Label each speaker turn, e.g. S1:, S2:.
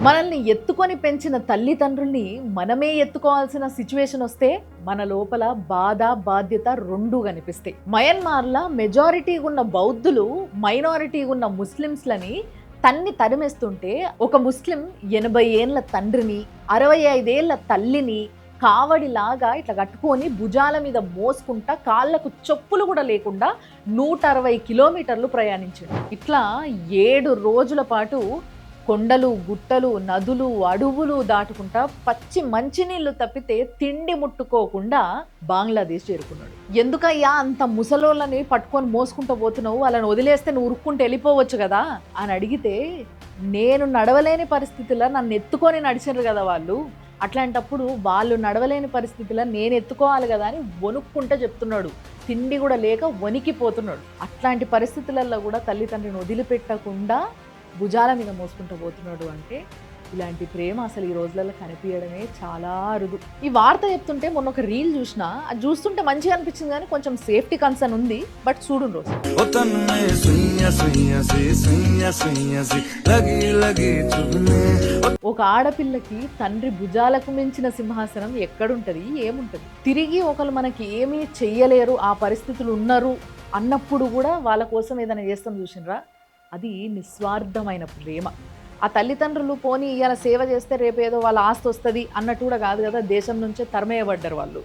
S1: మనల్ని ఎత్తుకొని పెంచిన తల్లిదండ్రుల్ని మనమే ఎత్తుకోవాల్సిన సిచ్యువేషన్ వస్తే మన లోపల బాధ బాధ్యత రెండూ కనిపిస్తాయి. మయన్మార్లో మెజారిటీ ఉన్న బౌద్ధులు మైనారిటీ ఉన్న ముస్లిమ్స్లని తరిమేస్తుంటే ఒక ముస్లిం 80 ఏళ్ల తండ్రిని 65 ఏళ్ల తల్లిని కావడిలాగా ఇట్లా కట్టుకొని భుజాల మీద మోసుకుంటా కాళ్ళకు చెప్పులు కూడా లేకుండా 160 కిలోమీటర్లు ప్రయాణించాడు. ఇట్లా 7 రోజుల పాటు కొండలు గుట్టలు నదులు అడవులు దాటుకుంటా పచ్చి మంచినీళ్లు తప్పితే తిండి ముట్టుకోకుండా బంగ్లాదేశ్ చేరుకున్నాడు. ఎందుకయ్యా అంత ముసలోళ్ళని పట్టుకొని మోసుకుంటూ పోతున్నావు, వాళ్ళని వదిలేస్తే నువ్వు ఉరుక్కుంటూ వెళ్ళిపోవచ్చు కదా అని అడిగితే, నేను నడవలేని పరిస్థితుల్లో నన్ను ఎత్తుకొని నడిచారు కదా వాళ్ళు, అట్లాంటప్పుడు వాళ్ళు నడవలేని పరిస్థితుల్లో నేను ఎత్తుకోవాలి కదా అని వణుక్కుంటూ చెప్తున్నాడు. తిండి కూడా లేక వణికిపోతున్నాడు. అట్లాంటి పరిస్థితులలో కూడా తల్లిదండ్రిని వదిలిపెట్టకుండా భుజాల మీద మోసుకుంటూ పోతున్నాడు అంటే ఇలాంటి ప్రేమ అసలు ఈ రోజులలో కనిపించడమే చాలా అరుదు. ఈ వార్త చెప్తుంటే మొన్న ఒక రీల్ చూసినా, అది చూస్తుంటే మంచిగా అనిపించింది కానీ కొంచెం సేఫ్టీ కన్సర్న్ ఉంది. బట్ చూడు రోజు ఒక ఆడపిల్లకి తండ్రి భుజాలకు మించిన సింహాసనం ఎక్కడుంటది, ఏముంటది? తిరిగి ఒకరు మనకి ఏమీ చెయ్యలేరు, ఆ పరిస్థితులు ఉన్నారు అన్నప్పుడు కూడా వాళ్ళ కోసం ఏదైనా చేస్తాం చూసినరా, అది నిస్వార్థమైన ప్రేమ. ఆ తల్లిదండ్రులు పోనీ ఇవాళ సేవ చేస్తే రేపేదో వాళ్ళ ఆస్తి వస్తుంది అన్నట్టు కూడా కాదు కదా, దేశం నుంచే తరిమేయబడ్డారు వాళ్ళు.